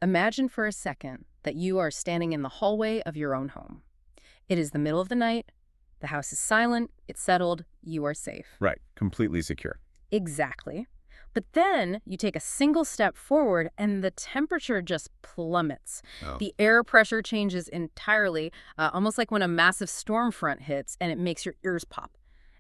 Imagine for a second that you are standing in the hallway of your own home. It is the middle of the night, the house is silent, it's settled, you are safe. Right, completely secure. Exactly. But then you take a single step forward and the temperature just plummets. Oh. The air pressure changes entirely, almost like when a massive storm front hits and it makes your ears pop.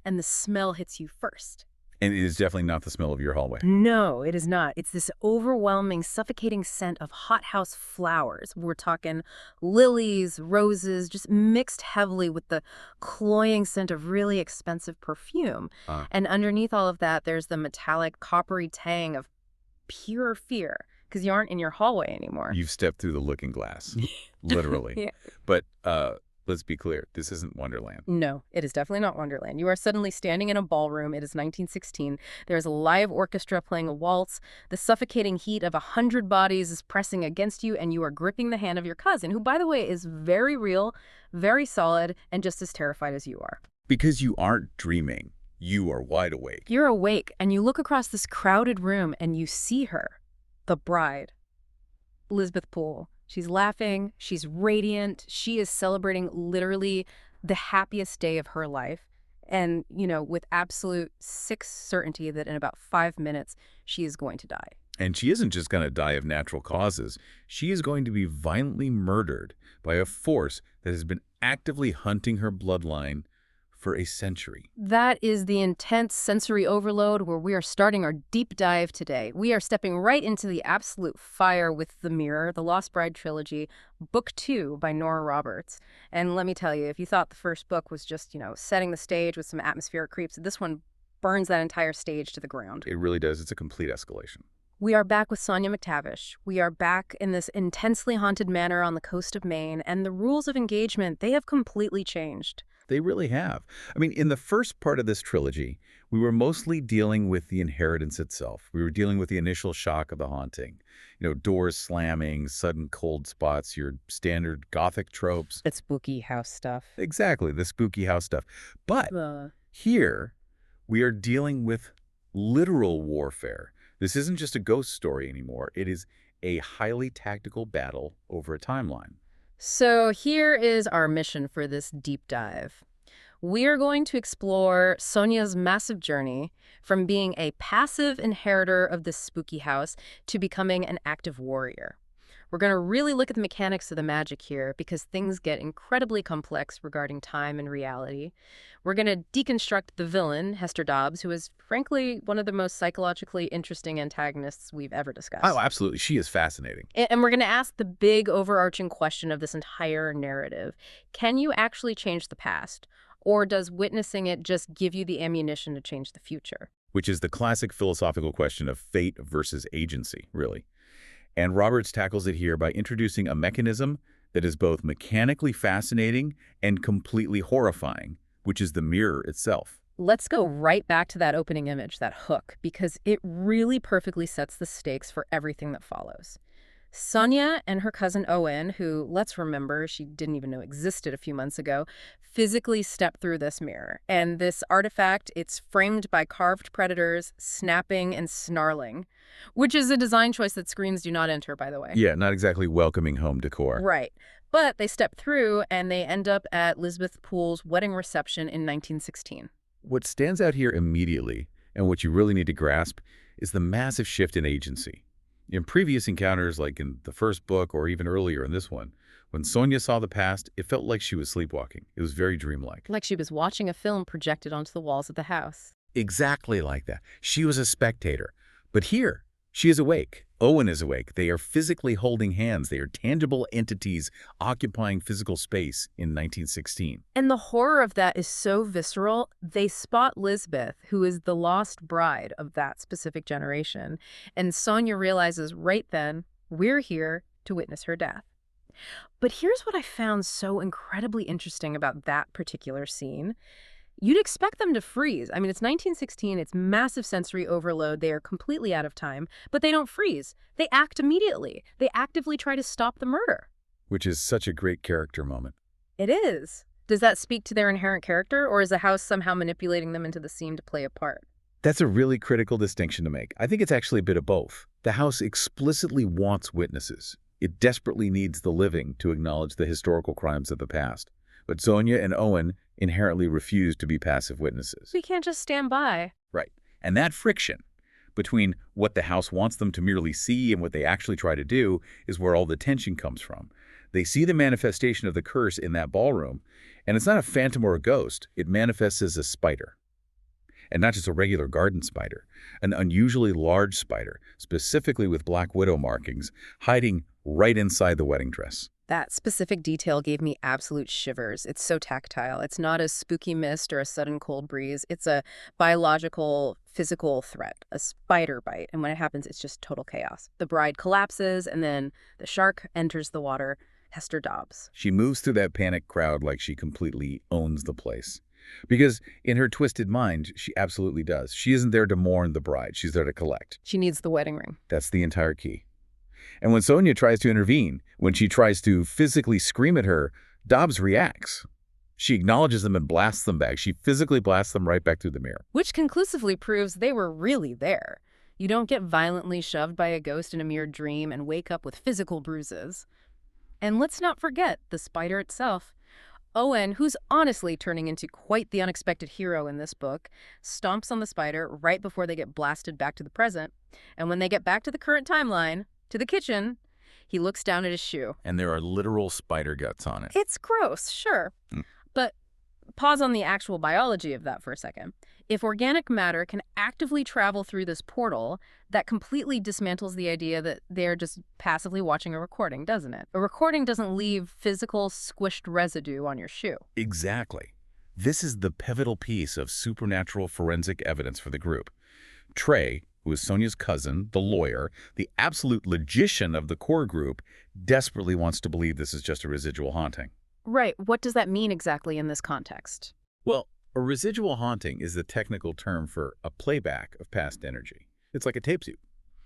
And the smell hits you first. And it is definitely not the smell of your hallway. No, it is not. It's this overwhelming, suffocating scent of hothouse flowers. We're talking lilies, roses, just mixed heavily with the cloying scent of really expensive perfume. And underneath all of that, there's the metallic, coppery tang of pure fear, because you aren't in your hallway anymore. You've stepped through the looking glass, literally. Yeah. But let's be clear, this isn't Wonderland. No, it is definitely not Wonderland. You are suddenly standing in a ballroom. It is 1916. There's a live orchestra playing a waltz. The suffocating heat of 100 bodies is pressing against you, and you are gripping the hand of your cousin, who, by the way, is very real, very solid, and just as terrified as you are. Because you aren't dreaming. You are wide awake. You're awake, and you look across this crowded room, and you see her, the bride, Elizabeth Poole. She's laughing, she's radiant, she is celebrating literally the happiest day of her life. And, with absolute sick certainty that in about 5 minutes, she is going to die. And she isn't just going to die of natural causes. She is going to be violently murdered by a force that has been actively hunting her bloodline for a century. That is the intense sensory overload where we are starting our deep dive today. We are stepping right into the absolute fire with The Mirror, the Lost Bride Trilogy, Book 2 by Nora Roberts. And let me tell you, if you thought the first book was just, setting the stage with some atmospheric creeps, this one burns that entire stage to the ground. It really does. It's a complete escalation. We are back with Sonya MacTavish. We are back in this intensely haunted manor on the coast of Maine, and the rules of engagement, they have completely changed. They really have. I mean, in the first part of this trilogy, we were mostly dealing with the inheritance itself. We were dealing with the initial shock of the haunting. Doors slamming, sudden cold spots, your standard Gothic tropes. The spooky house stuff. Exactly, the spooky house stuff. But here, we are dealing with literal warfare. This isn't just a ghost story anymore. It is a highly tactical battle over a timeline. So here is our mission for this deep dive. We are going to explore Sonya's massive journey from being a passive inheritor of this spooky house to becoming an active warrior. We're going to really look at the mechanics of the magic here because things get incredibly complex regarding time and reality. We're going to deconstruct the villain, Hester Dobbs, who is, frankly, one of the most psychologically interesting antagonists we've ever discussed. Oh, absolutely. She is fascinating. And we're going to ask the big overarching question of this entire narrative. Can you actually change the past? Or does witnessing it just give you the ammunition to change the future? Which is the classic philosophical question of fate versus agency, really. And Roberts tackles it here by introducing a mechanism that is both mechanically fascinating and completely horrifying, which is the mirror itself. Let's go right back to that opening image, that hook, because it really perfectly sets the stakes for everything that follows. Sonya and her cousin Owen, who, let's remember, she didn't even know existed a few months ago, physically step through this mirror. And this artifact, it's framed by carved predators, snapping and snarling, which is a design choice that screens do not enter, by the way. Yeah, not exactly welcoming home decor. Right. But they step through and they end up at Elizabeth Poole's wedding reception in 1916. What stands out here immediately, and what you really need to grasp, is the massive shift in agency. In previous encounters, like in the first book or even earlier in this one, when Sonya saw the past, it felt like she was sleepwalking. It was very dreamlike. Like she was watching a film projected onto the walls of the house. Exactly like that. She was a spectator. But here, she is awake. Owen is awake. They are physically holding hands. They are tangible entities occupying physical space in 1916. And the horror of that is so visceral, they spot Lisbeth, who is the lost bride of that specific generation. And Sonya realizes right then, we're here to witness her death. But here's what I found so incredibly interesting about that particular scene. You'd expect them to freeze. I mean, it's 1916, it's massive sensory overload, they are completely out of time, but they don't freeze. They act immediately. They actively try to stop the murder. Which is such a great character moment. It is. Does that speak to their inherent character, or is the house somehow manipulating them into the scene to play a part? That's a really critical distinction to make. I think it's actually a bit of both. The house explicitly wants witnesses. It desperately needs the living to acknowledge the historical crimes of the past. But Sonya and Owen inherently refuse to be passive witnesses. We can't just stand by. Right. And that friction between what the house wants them to merely see and what they actually try to do is where all the tension comes from. They see the manifestation of the curse in that ballroom, and it's not a phantom or a ghost. It manifests as a spider. And not just a regular garden spider, an unusually large spider, specifically with black widow markings, hiding right inside the wedding dress. That specific detail gave me absolute shivers. It's so tactile. It's not a spooky mist or a sudden cold breeze. It's a biological, physical threat, a spider bite. And when it happens, it's just total chaos. The bride collapses, and then the shark enters the water. Hester Dobbs. She moves through that panicked crowd like she completely owns the place. Because in her twisted mind, she absolutely does. She isn't there to mourn the bride. She's there to collect. She needs the wedding ring. That's the entire key. And when Sonya tries to intervene, when she tries to physically scream at her, Dobbs reacts. She acknowledges them and blasts them back. She physically blasts them right back through the mirror. Which conclusively proves they were really there. You don't get violently shoved by a ghost in a mere dream and wake up with physical bruises. And let's not forget the spider itself. Owen, who's honestly turning into quite the unexpected hero in this book, stomps on the spider right before they get blasted back to the present. And when they get back to the current timeline, to the kitchen, he looks down at his shoe. And there are literal spider guts on it. It's gross, sure. But pause on the actual biology of that for a second. If organic matter can actively travel through this portal, that completely dismantles the idea that they're just passively watching a recording, doesn't it? A recording doesn't leave physical, squished residue on your shoe. Exactly. This is the pivotal piece of supernatural forensic evidence for the group. Trey, who is Sonya's cousin, the lawyer, the absolute logician of the core group, desperately wants to believe this is just a residual haunting. Right. What does that mean exactly in this context? Well, a residual haunting is the technical term for a playback of past energy. It's like a tape soup.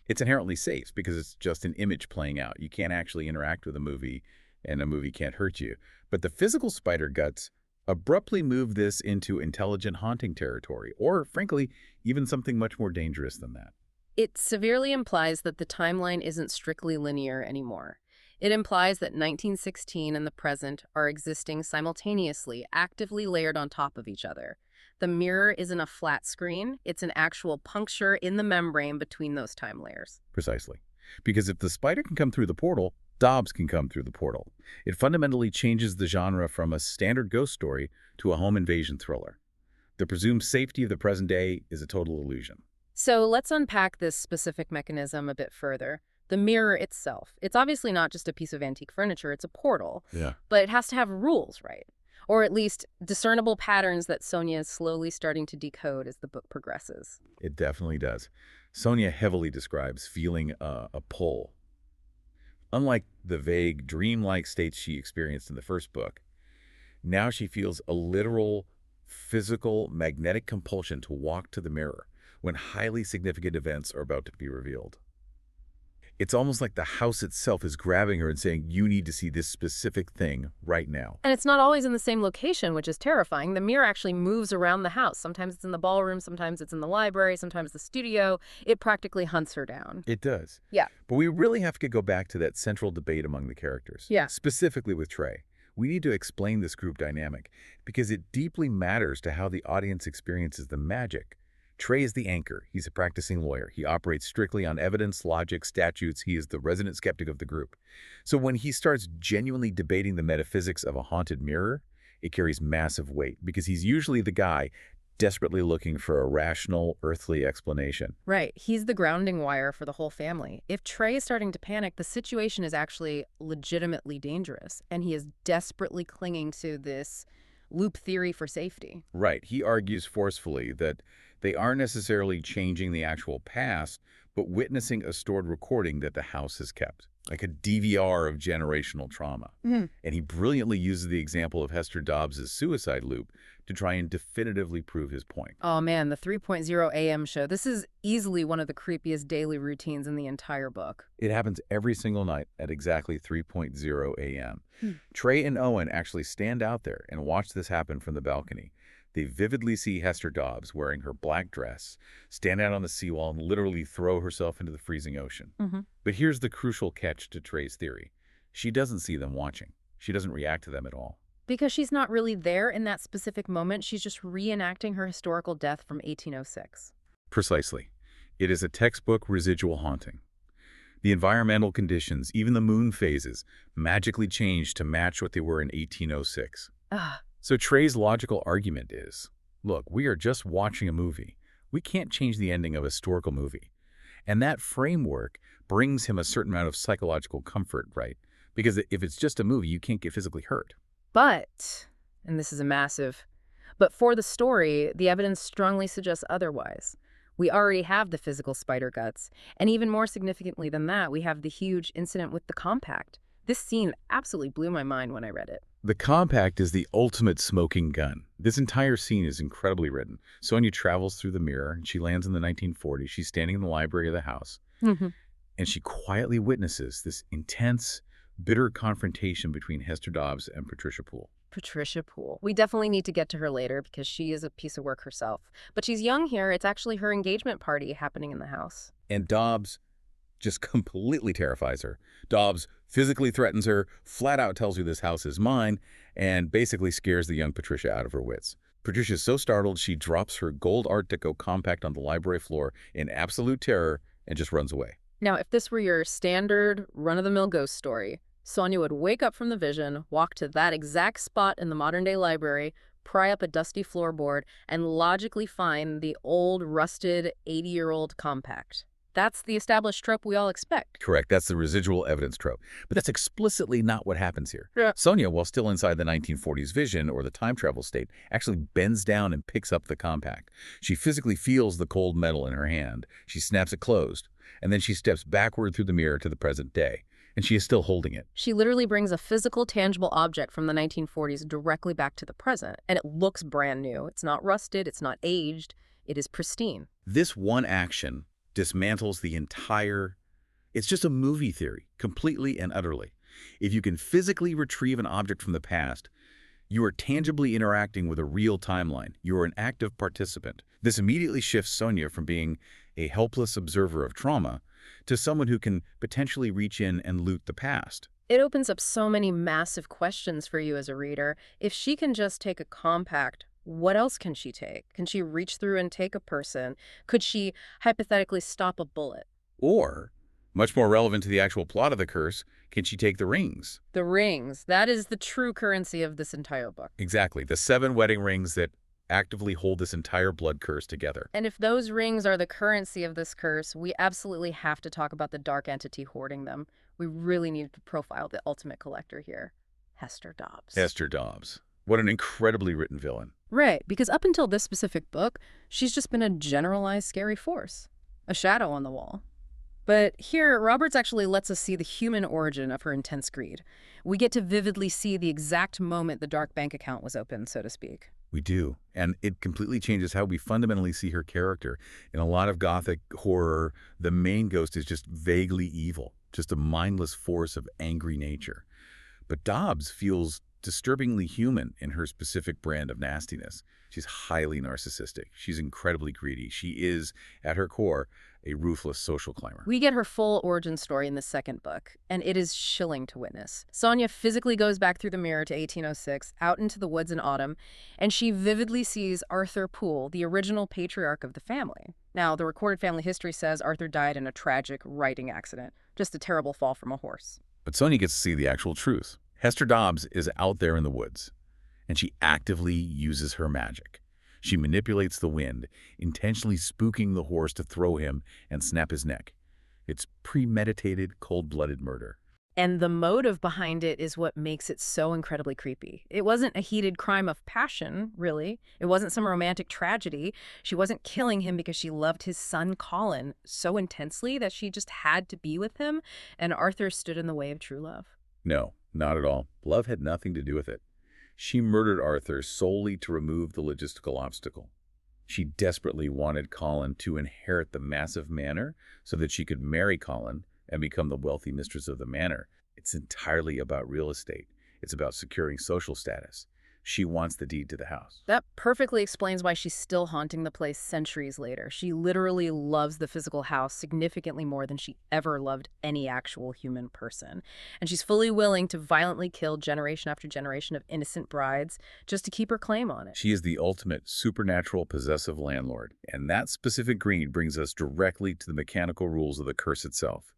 It's inherently safe because it's just an image playing out. You can't actually interact with a movie, and a movie can't hurt you. But the physical spider guts abruptly move this into intelligent haunting territory, or, frankly, even something much more dangerous than that. It severely implies that the timeline isn't strictly linear anymore. It implies that 1916 and the present are existing simultaneously, actively layered on top of each other. The mirror isn't a flat screen, it's an actual puncture in the membrane between those time layers. Precisely. Because if the spider can come through the portal, Dobbs can come through the portal. It fundamentally changes the genre from a standard ghost story to a home invasion thriller. The presumed safety of the present day is a total illusion. So let's unpack this specific mechanism a bit further. The mirror itself. It's obviously not just a piece of antique furniture, it's a portal. Yeah. But it has to have rules, right? Or at least discernible patterns that Sonya is slowly starting to decode as the book progresses. It definitely does. Sonya heavily describes feeling a pull. Unlike the vague, dreamlike states she experienced in the first book, now she feels a literal, physical, magnetic compulsion to walk to the mirror when highly significant events are about to be revealed. It's almost like the house itself is grabbing her and saying, you need to see this specific thing right now. And it's not always in the same location, which is terrifying. The mirror actually moves around the house. Sometimes it's in the ballroom, sometimes it's in the library, sometimes the studio. It practically hunts her down. It does. Yeah. But we really have to go back to that central debate among the characters. Yeah. Specifically with Trey. We need to explain this group dynamic because it deeply matters to how the audience experiences the magic. Trey is the anchor. He's a practicing lawyer. He operates strictly on evidence, logic, statutes. He is the resident skeptic of the group. So when he starts genuinely debating the metaphysics of a haunted mirror, it carries massive weight because he's usually the guy desperately looking for a rational, earthly explanation. Right. He's the grounding wire for the whole family. If Trey is starting to panic, the situation is actually legitimately dangerous, and he is desperately clinging to this loop theory for safety. Right. He argues forcefully that they aren't necessarily changing the actual past, but witnessing a stored recording that the house has kept, like a DVR of generational trauma. And he brilliantly uses the example of Hester Dobbs' suicide loop to try and definitively prove his point. Oh man, the 3.0 a.m. show. This is easily one of the creepiest daily routines in the entire book. It happens every single night at exactly 3.0 a.m. Trey and Owen actually stand out there and watch this happen from the balcony. They vividly see Hester Dobbs wearing her black dress, stand out on the seawall, and literally throw herself into the freezing ocean. But here's the crucial catch to Trey's theory. She doesn't see them watching. She doesn't react to them at all. Because she's not really there in that specific moment. She's just reenacting her historical death from 1806. Precisely. It is a textbook residual haunting. The environmental conditions, even the moon phases, magically change to match what they were in 1806. Ah, So Trey's logical argument is, look, we are just watching a movie. We can't change the ending of a historical movie. And that framework brings him a certain amount of psychological comfort, right? Because if it's just a movie, you can't get physically hurt. but, and this is a massive, but for the story, the evidence strongly suggests otherwise. We already have the physical spider guts, and even more significantly than that, we have the huge incident with the compact. This scene absolutely blew my mind when I read it. The compact is the ultimate smoking gun. This entire scene is incredibly written. Sonya travels through the mirror, and she lands in the 1940s. She's standing in the library of the house, and she quietly witnesses this intense, bitter confrontation between Hester Dobbs and Patricia Poole. Patricia Poole. We definitely need to get to her later because she is a piece of work herself. But she's young here. It's actually her engagement party happening in the house. And Dobbs just completely terrifies her. Dobbs physically threatens her, flat out tells her this house is mine, and basically scares the young Patricia out of her wits. Patricia's so startled, she drops her gold Art Deco compact on the library floor in absolute terror and just runs away. Now, if this were your standard run-of-the-mill ghost story, Sonya would wake up from the vision, walk to that exact spot in the modern-day library, pry up a dusty floorboard, and logically find the old, rusted, 80-year-old compact. That's the established trope we all expect. Correct. That's the residual evidence trope. But that's explicitly not what happens here. Yeah. Sonya, while still inside the 1940s vision or the time travel state, actually bends down and picks up the compact. She physically feels the cold metal in her hand. She snaps it closed. And then she steps backward through the mirror to the present day. And she is still holding it. She literally brings a physical, tangible object from the 1940s directly back to the present. And it looks brand new. It's not rusted. It's not aged. It is pristine. This one action dismantles the entire... It's just a movie theory, completely and utterly. If you can physically retrieve an object from the past, you are tangibly interacting with a real timeline. You are an active participant. This immediately shifts Sonya from being a helpless observer of trauma to someone who can potentially reach in and loot the past. It opens up so many massive questions for you as a reader. If she can just take a compact, what else can she take? Can she reach through and take a person? Could she hypothetically stop a bullet? Or, much more relevant to the actual plot of the curse, can she take the rings? The rings. That is the true currency of this entire book. Exactly, the 7 wedding rings that actively hold this entire blood curse together. And if those rings are the currency of this curse, we absolutely have to talk about the dark entity hoarding them. We really need to profile the ultimate collector here, Hester Dobbs. Hester Dobbs. What an incredibly written villain. Right, because up until this specific book, she's just been a generalized scary force, a shadow on the wall. But here, Roberts actually lets us see the human origin of her intense greed. We get to vividly see the exact moment the dark bank account was opened, so to speak. We do. And it completely changes how we fundamentally see her character. In a lot of Gothic horror, the main ghost is just vaguely evil, just a mindless force of angry nature. But Dobbs feels disturbingly human in her specific brand of nastiness. She's highly narcissistic. She's incredibly greedy. She is, at her core, a ruthless social climber. We get her full origin story in the second book, and it is chilling to witness. Sonya physically goes back through the mirror to 1806, out into the woods in autumn, and she vividly sees Arthur Poole, the original patriarch of the family. Now, the recorded family history says Arthur died in a tragic riding accident, just a terrible fall from a horse. But Sonya gets to see the actual truth. Hester Dobbs is out there in the woods, and she actively uses her magic. She manipulates the wind, intentionally spooking the horse to throw him and snap his neck. It's premeditated, cold-blooded murder. And the motive behind it is what makes it so incredibly creepy. It wasn't a heated crime of passion, really. It wasn't some romantic tragedy. She wasn't killing him because she loved his son, Colin, so intensely that she just had to be with him, and Arthur stood in the way of true love. No, not at all. Love had nothing to do with it. She murdered Arthur solely to remove the logistical obstacle. She desperately wanted Colin to inherit the massive manor so that she could marry Colin and become the wealthy mistress of the manor. It's entirely about real estate. It's about securing social status. She wants the deed to the house. That perfectly explains why she's still haunting the place centuries later. She literally loves the physical house significantly more than she ever loved any actual human person. And she's fully willing to violently kill generation after generation of innocent brides just to keep her claim on it. She is the ultimate supernatural possessive landlord, and that specific greed brings us directly to the mechanical rules of the curse itself.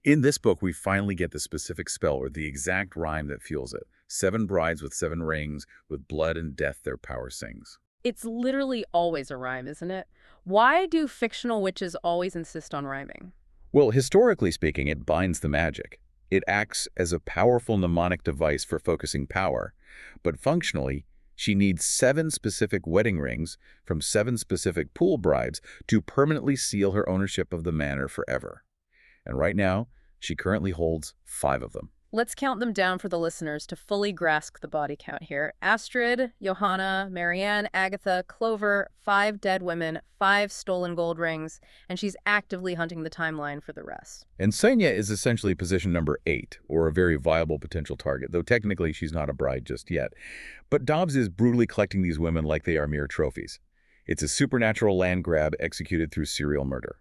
In this book, we finally get the specific spell or the exact rhyme that fuels it. 7 brides with 7 rings, with blood and death their power sings. It's literally always a rhyme, isn't it? Why do fictional witches always insist on rhyming? Well, historically speaking, it binds the magic. It acts as a powerful mnemonic device for focusing power. But functionally, she needs 7 specific wedding rings from 7 specific pool brides to permanently seal her ownership of the manor forever. And right now, she currently holds 5 of them. Let's count them down for the listeners to fully grasp the body count here. Astrid, Johanna, Marianne, Agatha, Clover, 5 dead women, 5 stolen gold rings, and she's actively hunting the timeline for the rest. And Sonya is essentially position number 8, or a very viable potential target, though technically she's not a bride just yet. But Dobbs is brutally collecting these women like they are mere trophies. It's a supernatural land grab executed through serial murder.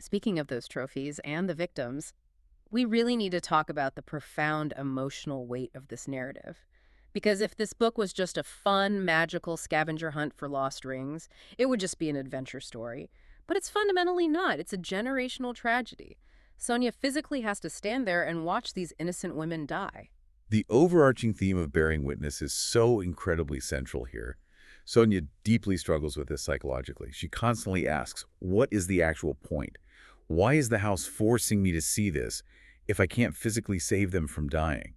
Speaking of those trophies and the victims, we really need to talk about the profound emotional weight of this narrative. Because if this book was just a fun, magical scavenger hunt for lost rings, it would just be an adventure story. But it's fundamentally not. It's a generational tragedy. Sonya physically has to stand there and watch these innocent women die. The overarching theme of bearing witness is so incredibly central here. Sonya deeply struggles with this psychologically. She constantly asks, what is the actual point? Why is the house forcing me to see this if I can't physically save them from dying?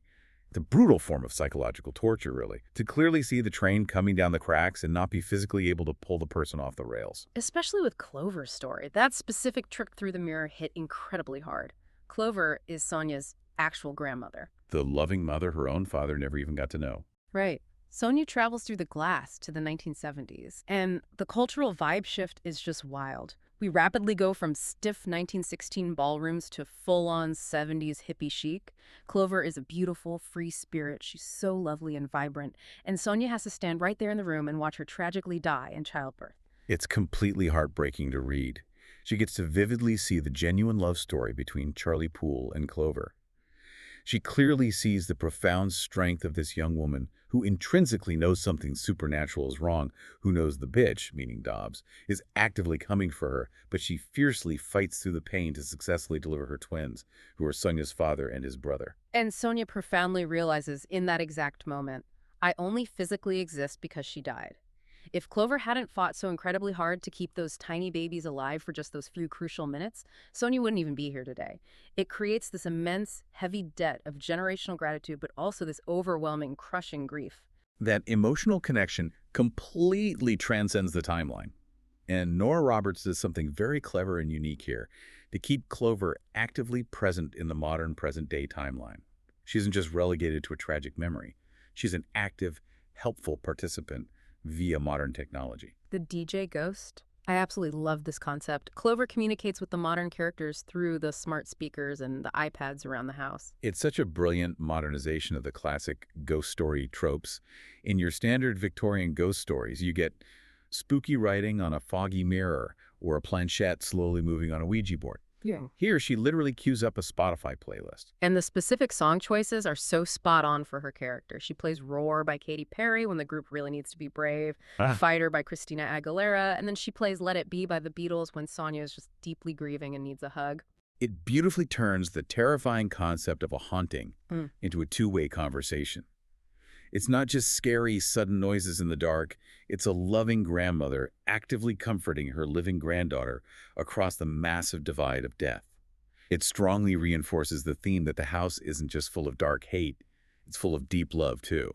It's a brutal form of psychological torture, really, to clearly see the train coming down the cracks and not be physically able to pull the person off the rails. Especially with Clover's story. That specific trick through the mirror hit incredibly hard. Clover is Sonya's actual grandmother. The loving mother her own father never even got to know. Right. Sonya travels through the glass to the 1970s, and the cultural vibe shift is just wild. We rapidly go from stiff 1916 ballrooms to full-on 70s hippie chic. Clover is a beautiful, free spirit. She's so lovely and vibrant, and Sonya has to stand right there in the room and watch her tragically die in childbirth. It's completely heartbreaking to read. She gets to vividly see the genuine love story between Charlie Poole and Clover. She clearly sees the profound strength of this young woman who intrinsically knows something supernatural is wrong, who knows the bitch, meaning Dobbs, is actively coming for her, but she fiercely fights through the pain to successfully deliver her twins, who are Sonya's father and his brother. And Sonya profoundly realizes in that exact moment, I only physically exist because she died. If Clover hadn't fought so incredibly hard to keep those tiny babies alive for just those few crucial minutes, Sonya wouldn't even be here today. It creates this immense, heavy debt of generational gratitude, but also this overwhelming, crushing grief. That emotional connection completely transcends the timeline. And Nora Roberts does something very clever and unique here to keep Clover actively present in the modern present-day timeline. She isn't just relegated to a tragic memory. She's an active, helpful participant via modern technology. The DJ ghost? I absolutely love this concept. Clover communicates with the modern characters through the smart speakers and the iPads around the house. It's such a brilliant modernization of the classic ghost story tropes. In your standard Victorian ghost stories, you get spooky writing on a foggy mirror or a planchette slowly moving on a Ouija board. Yeah. Here, she literally queues up a Spotify playlist. And the specific song choices are so spot on for her character. She plays Roar by Katy Perry when the group really needs to be brave, Fighter by Christina Aguilera, and then she plays Let It Be by the Beatles when Sonya is just deeply grieving and needs a hug. It beautifully turns the terrifying concept of a haunting into a two-way conversation. It's not just scary, sudden noises in the dark. It's a loving grandmother actively comforting her living granddaughter across the massive divide of death. It strongly reinforces the theme that the house isn't just full of dark hate. It's full of deep love, too.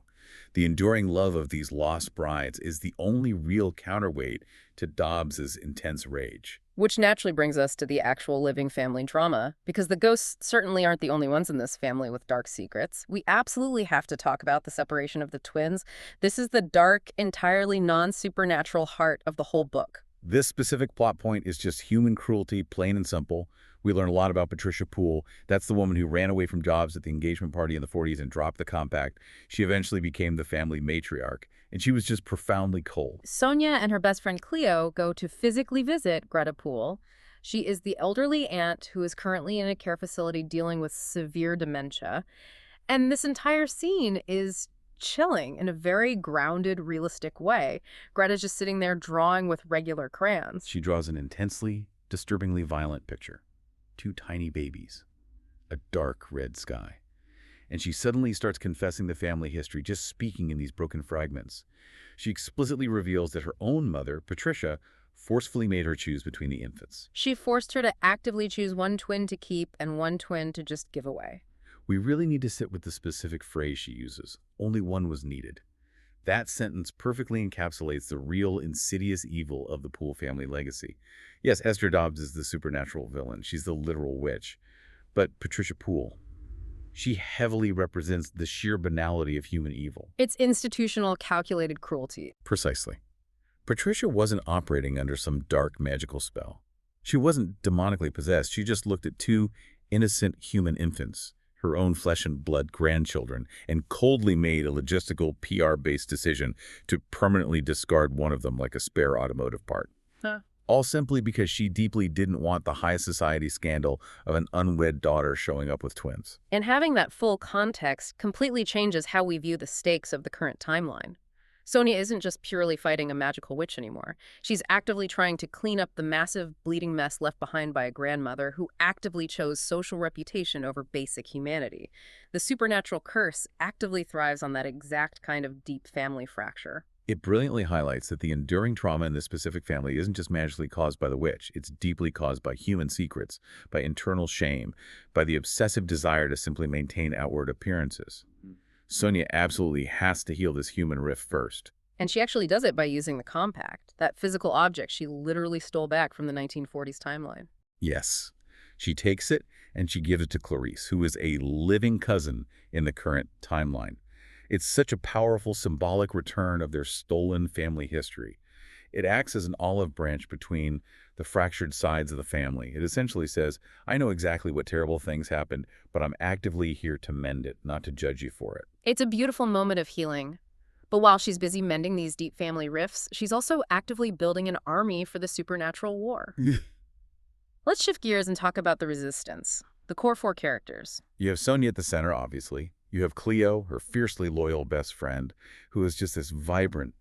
The enduring love of these lost brides is the only real counterweight to Dobbs's intense rage. Which naturally brings us to the actual living family drama, because the ghosts certainly aren't the only ones in this family with dark secrets. We absolutely have to talk about the separation of the twins. This is the dark, entirely non-supernatural heart of the whole book. This specific plot point is just human cruelty, plain and simple. We learn a lot about Patricia Poole. That's the woman who ran away from jobs at the engagement party in the 40s and dropped the compact. She eventually became the family matriarch, and she was just profoundly cold. Sonya and her best friend Cleo go to physically visit Greta Poole. She is the elderly aunt who is currently in a care facility dealing with severe dementia. And this entire scene is chilling in a very grounded, realistic way. Greta's just sitting there drawing with regular crayons. She draws an intensely, disturbingly violent picture. Two tiny babies. A dark red sky. And she suddenly starts confessing the family history, just speaking in these broken fragments. She explicitly reveals that her own mother, Patricia, forcefully made her choose between the infants. She forced her to actively choose one twin to keep and one twin to just give away. We really need to sit with the specific phrase she uses. Only one was needed. That sentence perfectly encapsulates the real insidious evil of the Poole family legacy. Yes, Esther Dobbs is the supernatural villain. She's the literal witch. But Patricia Poole, she heavily represents the sheer banality of human evil. It's institutional, calculated cruelty. Precisely. Patricia wasn't operating under some dark magical spell. She wasn't demonically possessed. She just looked at two innocent human infants, her own flesh and blood grandchildren, and coldly made a logistical PR-based decision to permanently discard one of them like a spare automotive part. Huh. All simply because she deeply didn't want the high society scandal of an unwed daughter showing up with twins. And having that full context completely changes how we view the stakes of the current timeline. Sonya isn't just purely fighting a magical witch anymore. She's actively trying to clean up the massive bleeding mess left behind by a grandmother who actively chose social reputation over basic humanity. The supernatural curse actively thrives on that exact kind of deep family fracture. It brilliantly highlights that the enduring trauma in this specific family isn't just magically caused by the witch. It's deeply caused by human secrets, by internal shame, by the obsessive desire to simply maintain outward appearances. Sonya absolutely has to heal this human rift first. And she actually does it by using the compact, that physical object she literally stole back from the 1940s timeline. Yes. She takes it and she gives it to Clarice, who is a living cousin in the current timeline. It's such a powerful symbolic return of their stolen family history. It acts as an olive branch between the fractured sides of the family. It essentially says, I know exactly what terrible things happened, but I'm actively here to mend it, not to judge you for it. It's a beautiful moment of healing. But while she's busy mending these deep family rifts, she's also actively building an army for the supernatural war. Let's shift gears and talk about the resistance, the core four characters. You have Sonya at the center, obviously. You have Cleo, her fiercely loyal best friend, who is just this vibrant,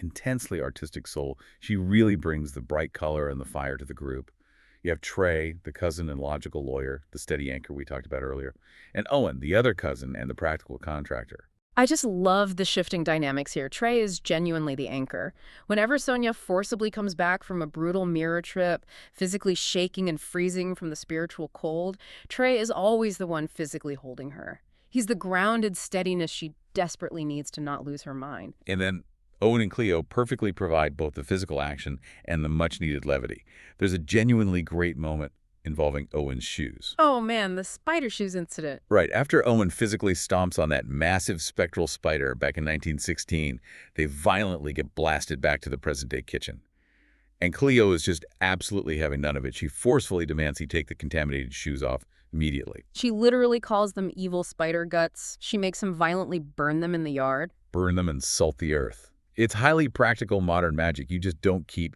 intensely artistic soul. She really brings the bright color and the fire to the group. You have Trey, the cousin and logical lawyer, the steady anchor we talked about earlier, and Owen, the other cousin and the practical contractor. I just love the shifting dynamics here. Trey is genuinely the anchor. Whenever Sonya forcibly comes back from a brutal mirror trip, physically shaking and freezing from the spiritual cold, Trey is always the one physically holding her. He's the grounded steadiness she desperately needs to not lose her mind. And then Owen and Cleo perfectly provide both the physical action and the much-needed levity. There's a genuinely great moment involving Owen's shoes. Oh man, the spider shoes incident. Right, after Owen physically stomps on that massive spectral spider back in 1916, they violently get blasted back to the present-day kitchen. And Cleo is just absolutely having none of it. She forcefully demands he take the contaminated shoes off immediately. She literally calls them evil spider guts. She makes him violently burn them in the yard. Burn them and salt the earth. It's highly practical modern magic. You just don't keep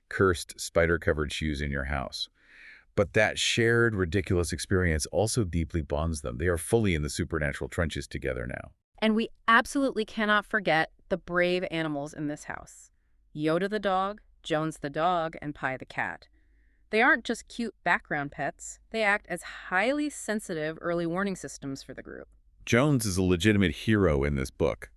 cursed spider-covered shoes in your house. But that shared, ridiculous experience also deeply bonds them. They are fully in the supernatural trenches together now. And we absolutely cannot forget the brave animals in this house. Yoda the dog, Jones the dog, and Pi the cat. They aren't just cute background pets. They act as highly sensitive early warning systems for the group. Jones is a legitimate hero in this book.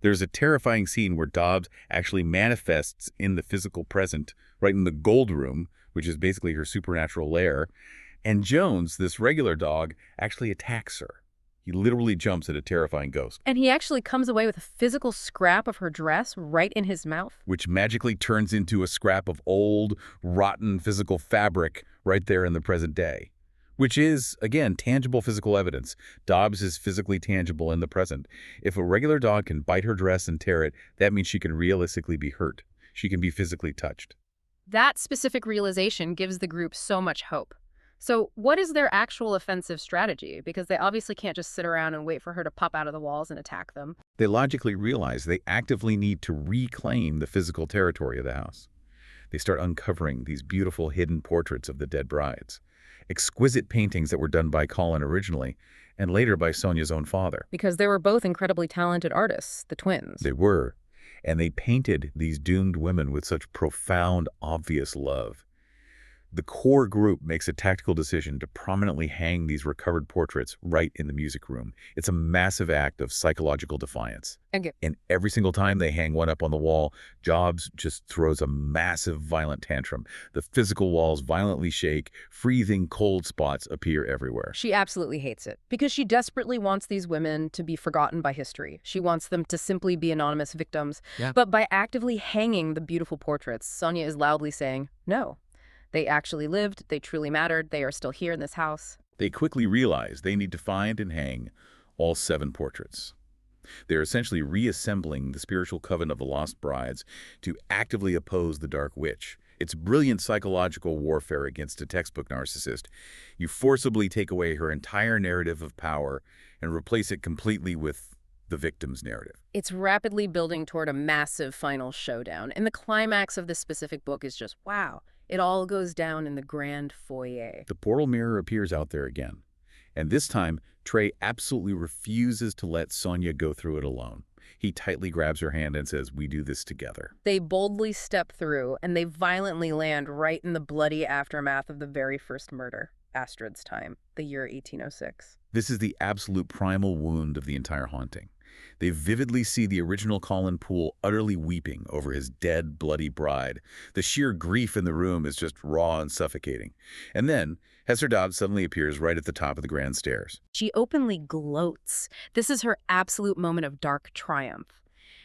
There's a terrifying scene where Dobbs actually manifests in the physical present, right in the gold room, which is basically her supernatural lair, and Jones, this regular dog, actually attacks her. He literally jumps at a terrifying ghost. And he actually comes away with a physical scrap of her dress right in his mouth. Which magically turns into a scrap of old, rotten physical fabric right there in the present day. Which is, again, tangible physical evidence. Dobbs is physically tangible in the present. If a regular dog can bite her dress and tear it, that means she can realistically be hurt. She can be physically touched. That specific realization gives the group so much hope. So what is their actual offensive strategy? Because they obviously can't just sit around and wait for her to pop out of the walls and attack them. They logically realize they actively need to reclaim the physical territory of the house. They start uncovering these beautiful hidden portraits of the dead brides, exquisite paintings that were done by Colin originally, and later by Sonia's own father. Because they were both incredibly talented artists, the twins. They were, and they painted these doomed women with such profound, obvious love. The core group makes a tactical decision to prominently hang these recovered portraits right in the music room. It's a massive act of psychological defiance. Okay. And every single time they hang one up on the wall, Jobs just throws a massive, violent tantrum. The physical walls violently shake, freezing cold spots appear everywhere. She absolutely hates it because she desperately wants these women to be forgotten by history. She wants them to simply be anonymous victims. Yeah. But by actively hanging the beautiful portraits, Sonya is loudly saying, no. They actually lived, they truly mattered, they are still here in this house. They quickly realize they need to find and hang all 7 portraits. They're essentially reassembling the spiritual coven of the Lost Brides to actively oppose the Dark Witch. It's brilliant psychological warfare against a textbook narcissist. You forcibly take away her entire narrative of power and replace it completely with the victim's narrative. It's rapidly building toward a massive final showdown, and the climax of this specific book is just wow. It all goes down in the grand foyer. The portal mirror appears out there again, and this time Trey absolutely refuses to let Sonya go through it alone. He tightly grabs her hand and says, "We do this together." They boldly step through, and they violently land right in the bloody aftermath of the very first murder, Astrid's time, the year 1806. This is the absolute primal wound of the entire haunting. They vividly see the original Colin Poole utterly weeping over his dead, bloody bride. The sheer grief in the room is just raw and suffocating. And then, Hester Dobbs suddenly appears right at the top of the grand stairs. She openly gloats. This is her absolute moment of dark triumph.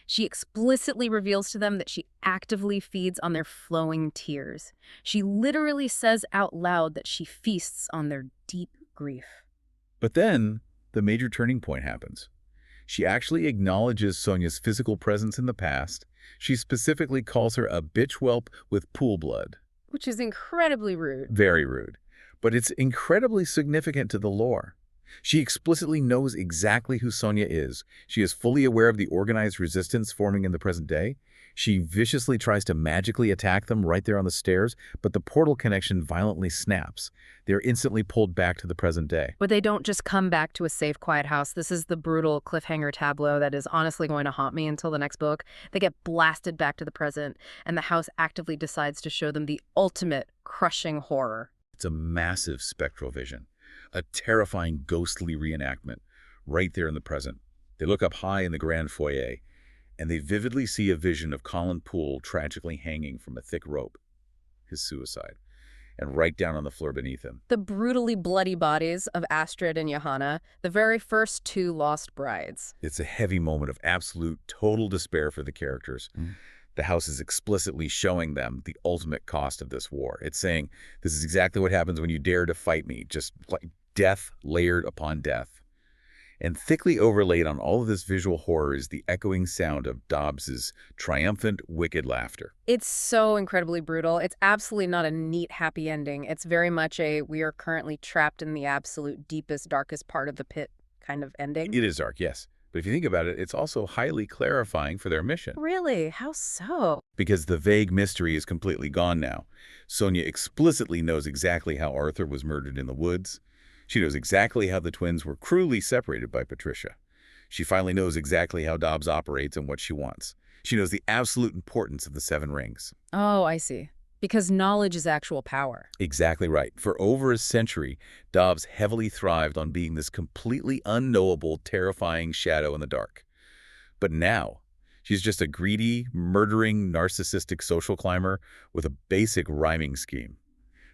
She explicitly reveals to them that she actively feeds on their flowing tears. She literally says out loud that she feasts on their deep grief. But then, the major turning point happens. She actually acknowledges Sonia's physical presence in the past. She specifically calls her a bitch whelp with pool blood. Which is incredibly rude. Very rude. But it's incredibly significant to the lore. She explicitly knows exactly who Sonya is. She is fully aware of the organized resistance forming in the present day. She viciously tries to magically attack them right there on the stairs, but the portal connection violently snaps. They're instantly pulled back to the present day. But they don't just come back to a safe, quiet house. This is the brutal cliffhanger tableau that is honestly going to haunt me until the next book. They get blasted back to the present, and the house actively decides to show them the ultimate crushing horror. It's a massive spectral vision, a terrifying ghostly reenactment right there in the present. They look up high in the grand foyer, and they vividly see a vision of Colin Poole tragically hanging from a thick rope, his suicide, and right down on the floor beneath him. The brutally bloody bodies of Astrid and Johanna, the very first 2 lost brides. It's a heavy moment of absolute, total despair for the characters. The house is explicitly showing them the ultimate cost of this war. It's saying, this is exactly what happens when you dare to fight me, just like death layered upon death. And thickly overlaid on all of this visual horror is the echoing sound of Dobbs's triumphant, wicked laughter. It's so incredibly brutal. It's absolutely not a neat, happy ending. It's very much a we are currently trapped in the absolute deepest, darkest part of the pit kind of ending. It is dark, yes. But if you think about it, it's also highly clarifying for their mission. Really? How so? Because the vague mystery is completely gone now. Sonya explicitly knows exactly how Arthur was murdered in the woods. She knows exactly how the twins were cruelly separated by Patricia. She finally knows exactly how Dobbs operates and what she wants. She knows the absolute importance of the 7 rings. Oh, I see. Because knowledge is actual power. Exactly right. For over a century, Dobbs heavily thrived on being this completely unknowable, terrifying shadow in the dark. But now, she's just a greedy, murdering, narcissistic social climber with a basic rhyming scheme.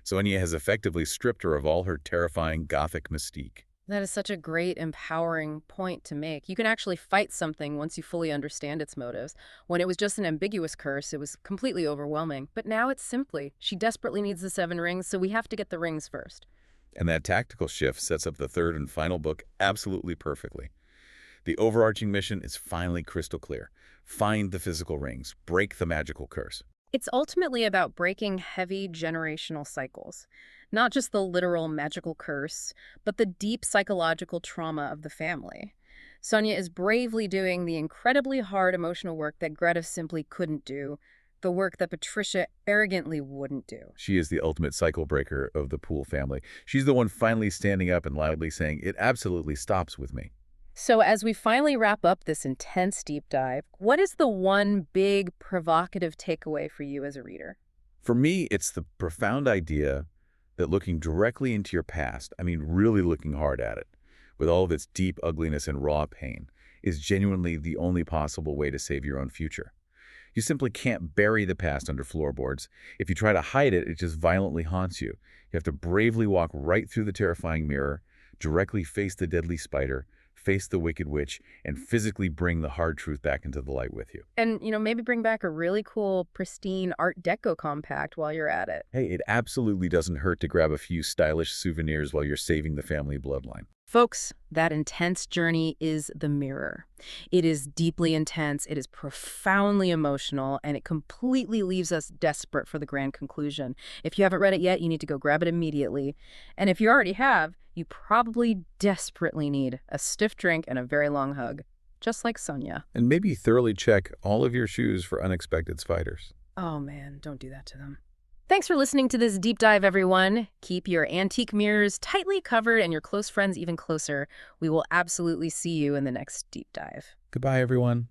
Sonya has effectively stripped her of all her terrifying gothic mystique. That is such a great, empowering point to make. You can actually fight something once you fully understand its motives. When it was just an ambiguous curse, it was completely overwhelming. But now it's simply, she desperately needs the 7 rings, so we have to get the rings first. And that tactical shift sets up the 3rd and final book absolutely perfectly. The overarching mission is finally crystal clear. Find the physical rings, break the magical curse. It's ultimately about breaking heavy generational cycles. Not just the literal magical curse, but the deep psychological trauma of the family. Sonya is bravely doing the incredibly hard emotional work that Greta simply couldn't do, the work that Patricia arrogantly wouldn't do. She is the ultimate cycle breaker of the Poole family. She's the one finally standing up and loudly saying, "It absolutely stops with me." So, as we finally wrap up this intense deep dive, what is the one big provocative takeaway for you as a reader? For me, it's the profound idea that looking directly into your past, I mean really looking hard at it, with all of its deep ugliness and raw pain, is genuinely the only possible way to save your own future. You simply can't bury the past under floorboards. If you try to hide it, it just violently haunts you. You have to bravely walk right through the terrifying mirror, directly face the deadly spider, face the wicked witch, and physically bring the hard truth back into the light with you. And, maybe bring back a really cool, pristine Art Deco compact while you're at it. Hey, it absolutely doesn't hurt to grab a few stylish souvenirs while you're saving the family bloodline. Folks, that intense journey is The Mirror. It is deeply intense, it is profoundly emotional, and it completely leaves us desperate for the grand conclusion. If you haven't read it yet, you need to go grab it immediately. And if you already have, you probably desperately need a stiff drink and a very long hug, just like Sonya. And maybe thoroughly check all of your shoes for unexpected spiders. Oh man, don't do that to them. Thanks for listening to this deep dive, everyone. Keep your antique mirrors tightly covered and your close friends even closer. We will absolutely see you in the next deep dive. Goodbye, everyone.